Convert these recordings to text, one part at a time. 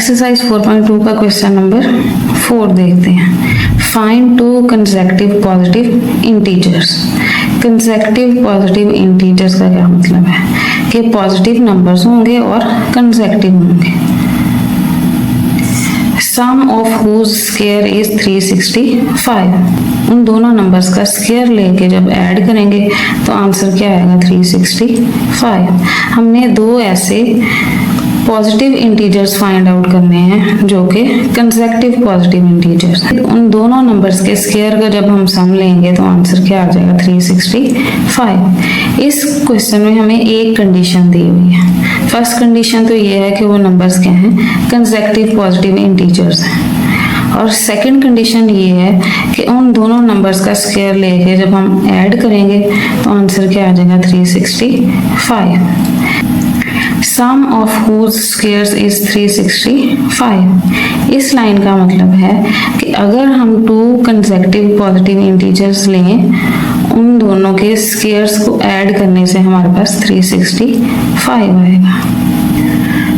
Exercise 4.2 का question number 4 देखते हैं। Find to consecutive positive integers. Consecutive positive integers का क्या मतलब है कि पॉजिटिव नंबर्स होंगे और कंसेक्टिव होंगे। सम ऑफ हुज स्क्वायर इज 365। उन दोनों नंबर्स का स्क्वायर लेके जब ऐड करेंगे तो आंसर क्या आएगा 365। हमने दो ऐसे पॉजिटिव इंटीजर्स फाइंड आउट करने हैं जो कि कंसेक्टिव पॉजिटिव इंटीजर्स। उन दोनों नंबर्स के स्क्वायर का जब हम सम लेंगे तो आंसर क्या आ जाएगा 365। इस क्वेश्चन में हमें एक कंडीशन दी हुई है। फर्स्ट कंडीशन तो ये है कि वो नंबर्स क्या हैं, कंसेक्टिव पॉजिटिव इंटीजर्स हैं। और सेकंड कंडीशन ये है कि उन दोनों नंबर्स का स्क्वायर लेके जब हम ऐड करेंगे तो आंसर क्या आ जाएगा 365। सम ऑफ हुज स्क्वायर्स इज 365। इस लाइन का मतलब है कि अगर हम टू कंसेक्टिव पॉजिटिव इंटीजर्स लें, उन दोनों के स्क्वायर्स को ऐड करने से हमारे पास 365 आएगा।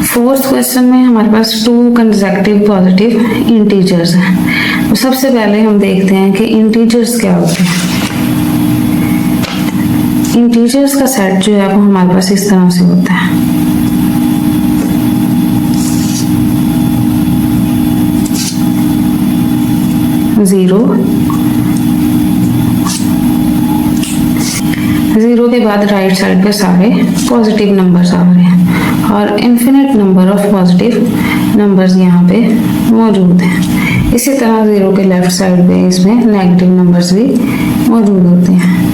फोर्थ क्वेश्चन में हमारे पास टू कंसेक्टिव पॉजिटिव इंटीजर्स हैं। तो सबसे पहले हम देखते हैं कि इंटीजर्स क्या होते हैं। इंटीजर्स का सेट जो है वो हमारे पास इस तरह से होता है। जीरो के बाद राइट साइड पे सारे पॉजिटिव नंबर्स आ रहे हैं और infinite number of positive numbers यहाँ पे मौजूद हैं। इसी तरह जीरो के लेफ्ट साइड पे इसमें नेगेटिव नंबर्स भी मौजूद होते हैं।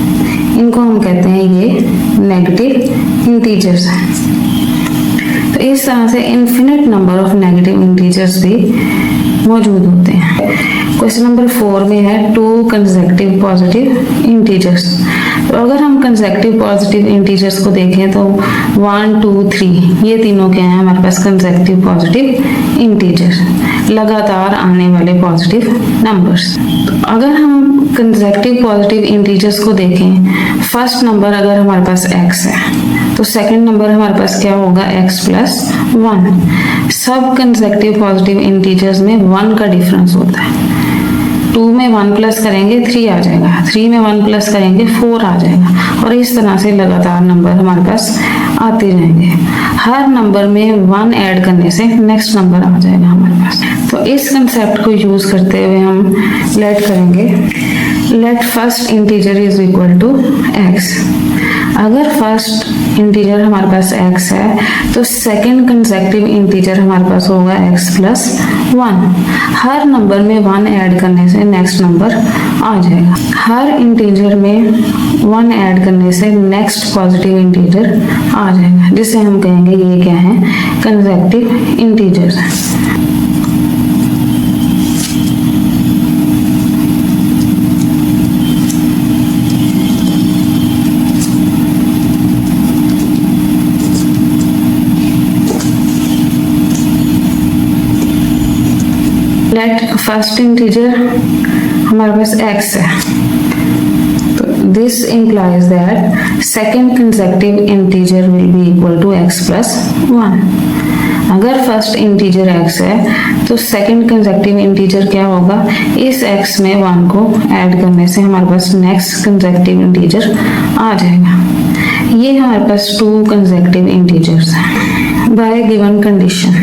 इनको हम कहते हैं ये नेगेटिव इंटीजर्स हैं। तो इस तरह से infinite number of negative integers भी मौजूद होते हैं। क्वेश्चन नंबर 4 में है टू कंसेक्टिव पॉजिटिव इंटीजर्स। तो अगर हम कंसेक्टिव पॉजिटिव इंटीजर्स को देखें तो 1 2 3 ये तीनों क्या हैं हमारे पास कंसेक्टिव पॉजिटिव इंटीजर्स, लगातार आने वाले पॉजिटिव नंबर्स। तो अगर हम कंसेक्टिव पॉजिटिव इंटीजर्स को देखें, फर्स्ट नंबर अगर हमारे पास x है तो सेकंड नंबर हमारे पास क्या होगा x प्लस 1। सब कंसेक्टिव पॉजिटिव इंटीजर्स में 1 का डिफरेंस होता है। 2 में 1 प्लस करेंगे 3 आ जाएगा, 3 में 1 प्लस करेंगे 4 आ जाएगा और इस तरह से लगातार नंबर हमारे पास आते जाएंगे। हर नंबर में 1 ऐड करने से नेक्स्ट नंबर आ जाएगा हमारे पास। तो इस कंसेप्ट को यूज करते हुए हम लेट करेंगे, let first integer is equal to x। अगर फर्स्ट इंटीजर हमारे पास x है तो सेकंड कंसेक्टिव इंटीजर हमारे पास होगा x प्लस 1। हर नंबर में 1 ऐड करने से नेक्स्ट नंबर आ जाएगा। हर इंटीजर में 1 ऐड करने से नेक्स्ट पॉजिटिव इंटीजर आ जाएगा, जिसे हम कहेंगे ये क्या है, कंसेक्टिव इंटीजर्स है। लेट फर्स्ट इंटीजर हमारे पास x है, तो this implies that second consecutive integer will be equal to x plus 1। अगर फर्स्ट इंटीजर x है तो सेकंड कंसेक्टिव इंटीजर क्या होगा, इस x में 1 को ऐड करने से हमारे पास नेक्स्ट कंसेक्टिव इंटीजर आ जाएगा। ये हमारे पास टू कंसेक्टिव इंटीजर्स हैं बाय गिवन कंडीशन।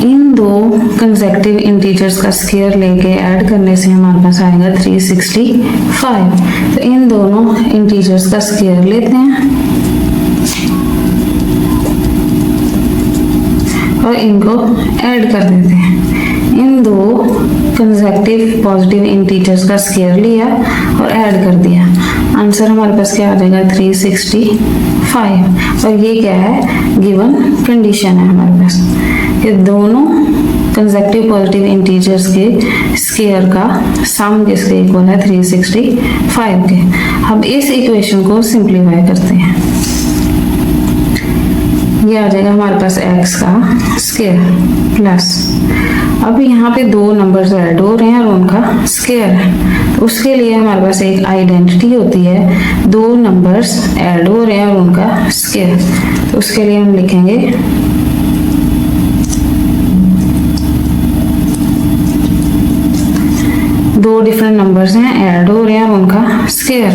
इन दो कंसेक्टिव इंटीजर्स का स्क्वायर लेके ऐड करने से हमारे पास आएगा 365। तो इन दोनों इंटीजर्स का स्क्वायर लेते हैं और इनको ऐड कर देते हैं। इन दो कंसेक्टिव पॉजिटिव इंटीजर्स का स्क्वायर लिया और ऐड कर दिया, आंसर हमारे पास क्या आ जाएगा 365। और ये क्या है, गिवन कंडीशन है हमारे पास कि दोनों कंसेक्टिव पॉजिटिव इंटीजर्स के स्क्वायर का सम किसके इक्वल है 365 के। अब इस इक्वेशन को सिंप्लीफाई करते हैं, ये आ जाएगा हमारे पास x का स्क्वायर प्लस, अब यहाँ पे दो नंबर्स ऐड हो रहे हैं और उनका स्क्वायर है, तो उसके लिए हमारे पास एक आइडेंटिटी होती है, दो नंबर्स ऐड हो रहे हैं और उनका स्क्वायर, तो उसके लिए हम लिखेंगे नंबर्स हैं ऐड हो रहे हैं और उनका स्क्वायर,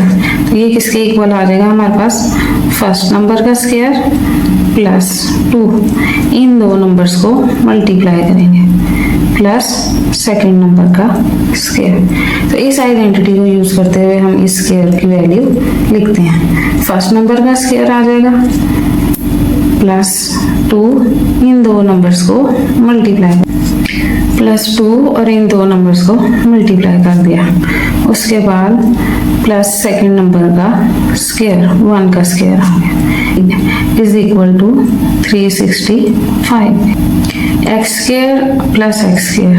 तो ये किसके इक्वल आ जाएगा हमारे पास, फर्स्ट नंबर का स्क्वायर प्लस 2, इन दो नंबर्स को मल्टीप्लाई करेंगे प्लस सेकंड नंबर का स्क्वायर। तो इस आइडेंटिटी को यूज करते हुए हम इस स्क्वायर की वैल्यू लिखते हैं। फर्स्ट नंबर का स्क्वायर आ जाएगा प्लस 2, इन दो नंबर्स को मल्टीप्लाई प्लस 2 और इन दो नंबर्स को मल्टीप्लाई कर दिया। उसके बाद प्लस सेकंड नंबर का स्क्वायर 1 का स्क्वायर आ गया is equal to 365। X square plus X square,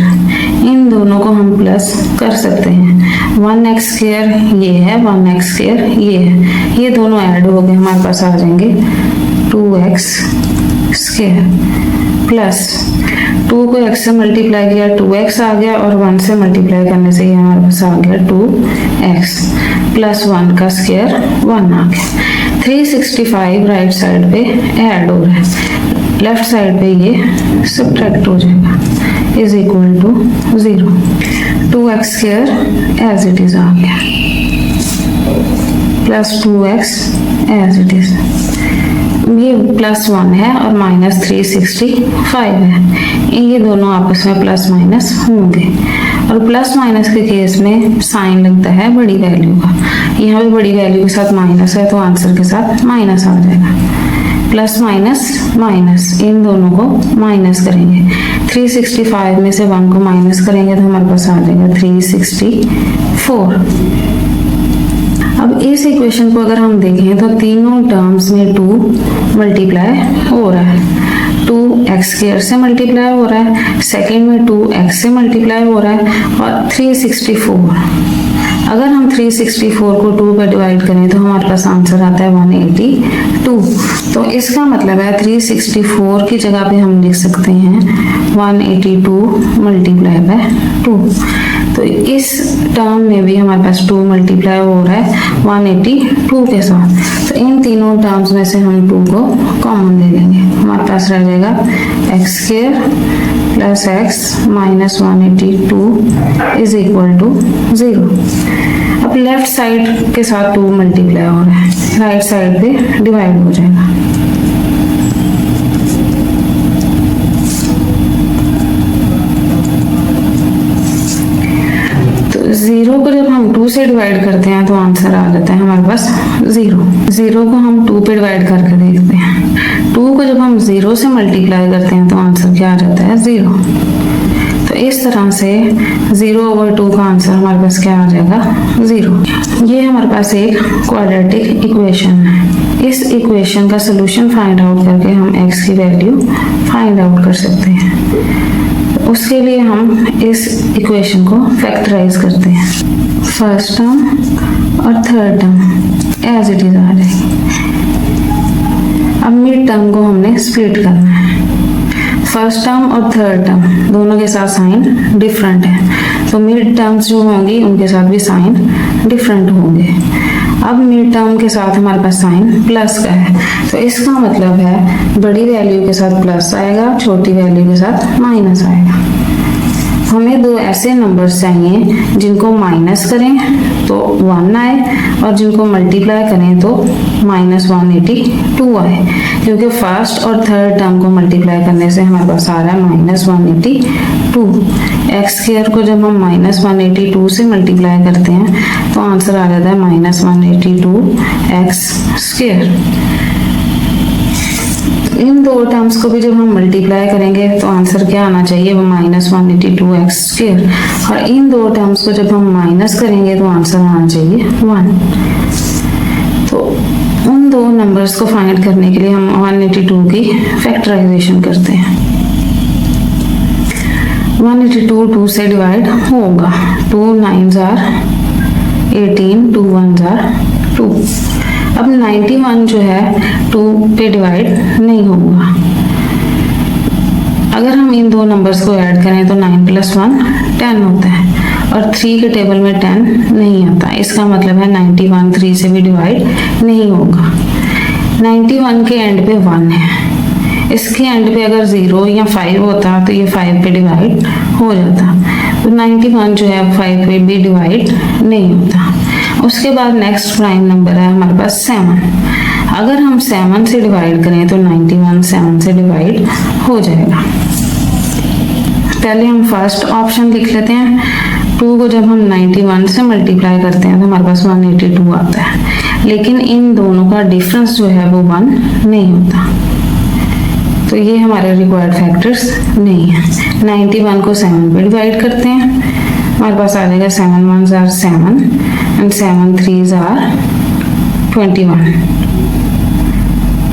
इन दोनों को हम प्लस कर सकते हैं। 1x स्क्वायर ये है, 1x स्क्वायर ये है, ये दोनों ऐड हो गए, हमारे पास आ जाएंगे 2x स्क्वायर प्लस 2 को x से मल्टीप्लाई किया 2x आ गया और 1 से मल्टीप्लाई करने से ये हमारे पास आ गया 2x प्लस 1 का स्क्वायर 1 आ गया। 365 राइट साइड पे ऐड हो रहा है, लेफ्ट साइड पे ये सब्ट्रैक्ट हो जाएगा is equal to 0। 2x square as it is आ गया plus 2x as it is, ये प्लस 1 है और माइनस 365 है, ये दोनों आपस में प्लस माइनस होंगे और प्लस माइनस के केस में साइन लगता है बड़ी वैल्यू का। यहाँ पे बड़ी वैल्यू के साथ माइनस है तो आंसर के साथ माइनस आ जाएगा। प्लस माइनस माइनस, इन दोनों को माइनस करेंगे, 365 में से 1 को माइनस करेंगे तो हमारे पास आ जाएगा 364। अब इस इक्वेशन को अगर हम देखें तो तीनों टर्म्स में 2 मल्टीप्लाई हो रहा है, 2x स्क्वायर से मल्टीप्लाई हो रहा है, सेकेंड में 2x से मल्टीप्लाई हो रहा है और 364। अगर हम 364 को 2 पर डिवाइड करें तो हमारे पास आंसर आता है 182। तो इसका मतलब है 364 की जगह पे हम लिख सकते हैं 182 मल्टीप्लाई बाय 2। तो इस टर्म में भी हमारे पास 2 मल्टीप्लाई हो रहा है 182 के साथ। तो इन तीनों टर्म्स में से हम 2 को कॉमन ले लेंगे, हमारे पास रह जाएगा x square plus x minus 182 is equal to 0। अब लेफ्ट साइड के साथ 2 मल्टीप्लाई हो रहा है, राइट साइड पे डिवाइड हो जाएगा। तो 0 को जब हम 2 से डिवाइड करते हैं तो आंसर आ जाता है हमारे पास 0। 0 को हम 2 पे डिवाइड करके देखते हैं, 2 को जब हम 0 से मल्टीप्लाई करते हैं तो आंसर क्या आ जाता है 0। तो इस तरह से 0/2 का आंसर हमारे पास क्या आ जाएगा 0। ये हमारे पास एक क्वाड्रेटिक इक्वेशन है। इस इक्वेशन का सोल्यूशन फाइंड आउट करके हम x की वैल्यू फाइंड आउट कर सकते हैं। उसके लिए हम इस इक्वेशन को फैक्टराइज करते हैं। फर्स्ट टर्म और third term as it is आ जाएगी। अब मिड टर्म को हमने स्प्लिट करना है। फर्स्ट टर्म और थर्ड टर्म दोनों के साथ साइन डिफरेंट है, तो मिड टर्म्स जो होंगी उनके साथ भी साइन डिफरेंट होंगे। अब मिड टर्म के साथ हमारे पास साइन प्लस का है, तो इसका मतलब है बड़ी वैल्यू के साथ प्लस आएगा, छोटी वैल्यू के साथ माइनस आएगा। हमें 2 ऐसे नंबर्स चाहिए जिनको माइनस करें तो 1 आए और जिनको मल्टीप्लाई करें तो -182 आए, क्योंकि फर्स्ट और थर्ड टर्म को मल्टीप्लाई करने से हमारे पास आ रहा है -182। एक्स स्क्वायर को जब हम -182 से मल्टीप्लाई करते हैं तो आंसर आ जाता है -182 एक्स स्क्वायर। इन दो टर्म्स को भी जब हम मल्टीप्लाई करेंगे तो आंसर क्या आना चाहिए, वो -182 एक्स स्क्वायर, और इन दो टर्म्स को जब हम माइनस करेंगे तो आंसर आना चाहिए 1। तो उन दो नंबर्स को फाइंड करने के लिए हम 182 की फैक्टराइजेशन करते हैं। 182 2 से डिवाइड होगा, 2 9s are 18, 2 1s are 2। अब 91 जो है 2 पे डिवाइड नहीं होगा। अगर हम इन दो नंबर्स को ऐड करें तो 9 + 1 10 होता है और 3 के टेबल में 10 नहीं आता। इसका मतलब है 91 3 से भी डिवाइड नहीं होगा। 91 के एंड पे 1 है, इसके एंड पे अगर 0 या 5 होता तो ये 5 पे डिवाइड हो जाता। तो 91 जो है 5 पे भी डिवाइड नहीं होता। उसके बाद नेक्स्ट प्राइम नंबर है हमारे पास 7। अगर हम 7 से डिवाइड करें तो 91 7 से डिवाइड हो जाएगा। पहले हम फर्स्ट ऑप्शन लिख लेते हैं। 2 को जब हम 91 से मल्टीप्लाई करते हैं तो हमारे पास 182 आता है, लेकिन इन दोनों का डिफरेंस जो है वो 1 नहीं होता, तो ये हमारे रिक्वायर्ड फैक्टर्स नहीं है। 91 को 7 पे डिवाइड करते हैं, हमारे पास आ जाएगा 7 1s are 7 and 7 3s are 21।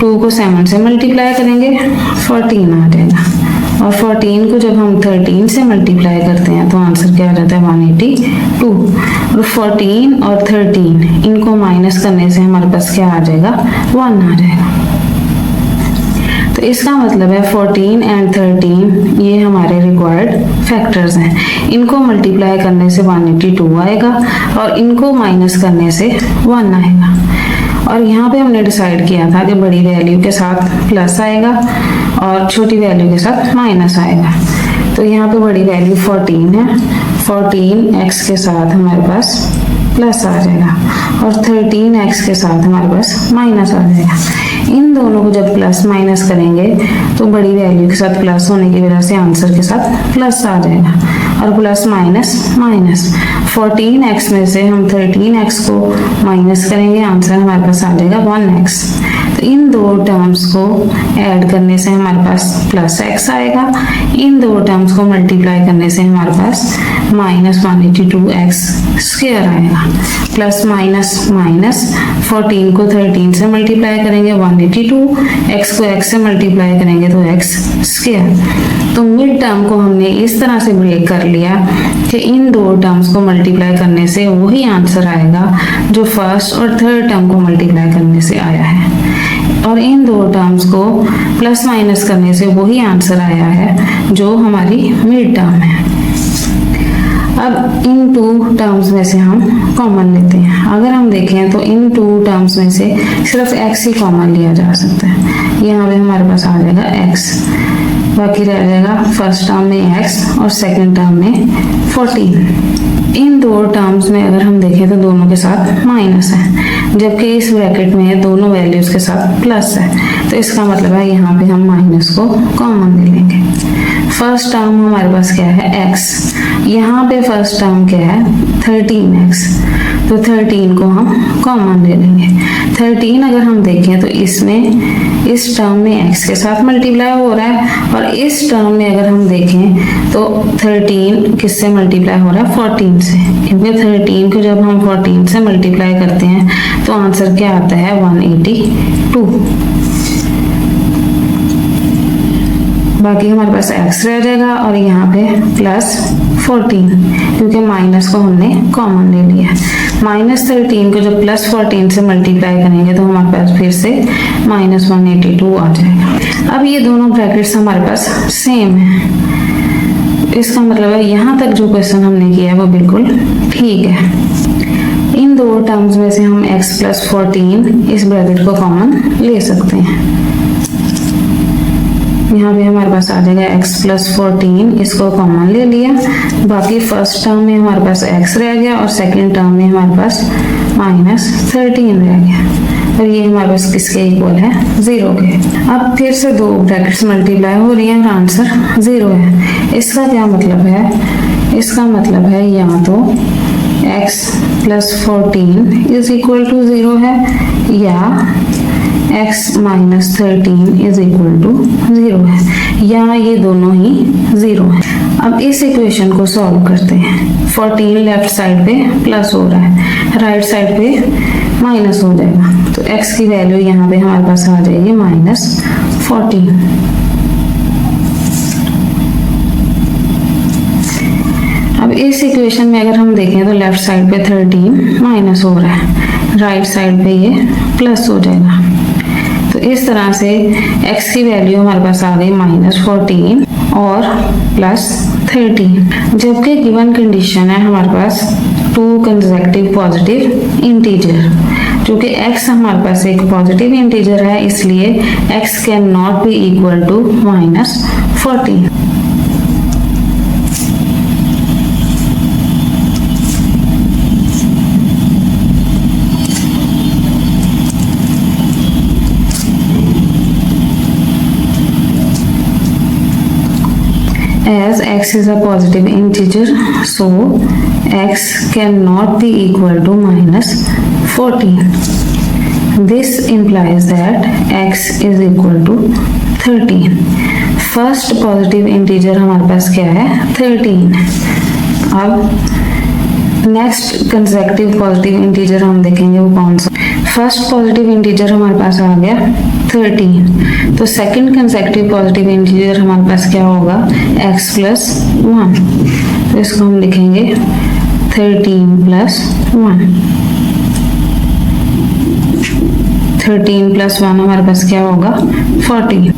2 को 7 से मल्टीप्लाई करेंगे 14 आ जाएगा, और 14 को जब हम 13 से मल्टीप्लाई करते हैं तो आंसर क्या आ जाता है 182। और 14 और 13 इनको माइनस करने से हमारे पास क्या आ जाएगा 1 आ जाएगा। तो इसका मतलब है 14 एंड 13 ये हमारे रिक्वायर्ड फैक्टर्स हैं। इनको मल्टीप्लाई करने से 182 आएगा और इनको माइनस करने से 1 आएगा। और यहाँ पे हमने डिसाइड किया था कि बड़ी वैल्यू के साथ प्लस आएगा और छोटी वैल्यू के साथ माइनस आएगा। तो यहाँ पे बड़ी वैल्यू 14 है, 14x के साथ हमारे पास प्लस आ जाएगा और 13x के साथ हमारे पास माइनस आ जाएगा। इन दोनों को जब प्लस माइनस करेंगे तो बड़ी वैल्यू के साथ प्लस होने की वजह से आंसर के साथ प्लस आ जाएगा, और प्लस माइनस माइनस 14x में से हम 13x को माइनस करेंगे, आंसर हमारे पास आ जाएगा 1x। तो इन दो टर्म्स को ऐड करने से हमारे पास प्लस x आएगा, इन दो टर्म्स को मल्टीप्लाई करने से हमारे पास माइनस 182x स्क्वायर आएगा। प्लस माइनस माइनस 14 को 13 से मल्टीप्लाई करेंगे 182, x को x से मल्टीप्लाई करेंगे तो x स्क्वायर। तो मिड टर्म को हमने इस तरह से ब्रेक कर लिया कि इन दो टर्म्स को मल्टीप्लाई करने से वही आंसर आएगा जो फर्स्ट और थर्ड टर्म को मल्टीप्लाई करने से आया है, और इन दो टर्म्स को प्लस माइनस करने से वही आंसर आया है जो हमारी मिड टर्म है। अब इन टू टर्म्स में से हम कॉमन लेते हैं। अगर हम देखें तो इन टू टर्म्स में से सिर्फ x ही कॉमन लिया जा सकता है। यहाँ पे हमारे पास आ जाएगा x, बाकी रह जाएगा फर्स्ट टर्म में x और सेकंड टर्म में 14। इन दो टर्म्स में अगर हम देखें तो दोनों के साथ माइनस है, जबकि इस ब्रैकेट में दोनों वैल्यूज के साथ प्लस है। तो इसका मतलब है यहाँ पे हम माइनस को कॉमन ले लेंगे। फर्स्ट टर्म हमारे पास क्या है x, यहाँ पे फर्स्ट टर्म क्या है 13x, तो 13 को हम कॉमन ले लेंगे। 13 अगर हम देखें तो इसमें इस टर्म में x के साथ मल्टीप्लाई हो रहा है, और इस टर्म में अगर हम देखें तो 13 किससे मल्टीप्लाई हो रहा है 14 से, क्योंकि 13 को जब हम 14 से मल्टीप्लाई करते हैं तो आंसर क्या आता है 182। बाकी हमारे पास x रह जाएगा और यहाँ पे प्लस 14, क्योंकि माइनस को हमने कॉमन ले लिया। माइनस 13 को जब प्लस 14 से मल्टीप्लाई करेंगे तो हमारे पास फिर से माइनस 182 आ जाएगा। अब ये दोनों ब्रैकेट्स हमारे पास सेम है, इसका मतलब है यहाँ तक जो क्वेश्चन हमने किया है वो बिल्कुल ठीक है। इन दो टर्म्स में से हम x प्लस 14 इस ब्रैकेट को कॉमन ले सकते हैं। यहाँ पे हमारे पास आ जाएगा x प्लस 14, इसको कॉमन ले लिया। बाकी फर्स्ट टर्म में हमारे पास x रह गया और सेकंड टर्म में हमारे पास माइनस 13 रह गया, और ये हमारे पास किसके इक्वल है 0 के। अब फिर से दो ब्रैकेट्स मल्टीप्लाई हो रही हैं और आंसर 0 है। इसका क्या मतलब है, इसका मतलब है या तो x plus 14 is equal to 0 है या x minus 13 is equal to 0 है, या ये दोनों ही 0 है। अब इस इक्वेशन को सॉल्व करते हैं। 14 लेफ्ट साइड पे प्लस हो रहा है, राइट साइड पे माइनस हो जाएगा, तो x की वैल्यू यहाँ पे हमारे पास आ जाएगी माइनस 14। अब इस इक्वेशन में अगर हम देखें तो लेफ्ट साइड पे 13 माइनस हो रहा है, राइट साइड पे ये प्लस हो जाएगा। तो इस तरह से x की वैल्यू हमारे पास आ गई माइनस 14 और प्लस 13, जबकि गिवन कंडीशन है हमारे पास 2 कंसेक्यूटिव पॉजिटिव इंटीजर, जो कि x हमारे पास एक पॉजिटिव इंटीजर है, इसलिए x can not be equal to minus 14। as x is a positive integer, so x cannot be equal to minus 14. This implies that x is equal to 13. First positive integer हमारे पास क्या है 13। अब next consecutive positive integer हम देखेंगे वो कौन सा। First positive integer हमारे पास आ गया 13, तो सेकंड कंसेक्टिव पॉजिटिव इंटीजर हमारे पास क्या होगा x प्लस 1, तो इसको हम लिखेंगे 13 प्लस 1। 13 प्लस 1 हमारे पास क्या होगा 14।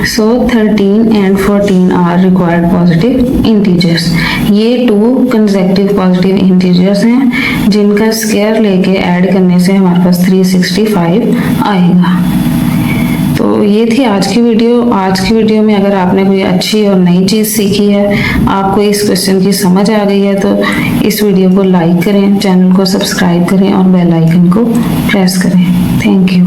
So 13 and 14 are required positive integers. ये 2 consecutive positive integers हैं जिनका स्क्वायर लेके ऐड करने से हमारे पास 365 आएगा। तो ये थी आज की वीडियो। आज की वीडियो में अगर आपने कोई अच्छी और नई चीज़ सीखी है, आपको इस क्वेश्चन की समझ आ गई है, तो इस वीडियो को लाइक करें, चैनल को सब्सक्राइब करें और बेल आइकन को प्रेस करें। Thank you.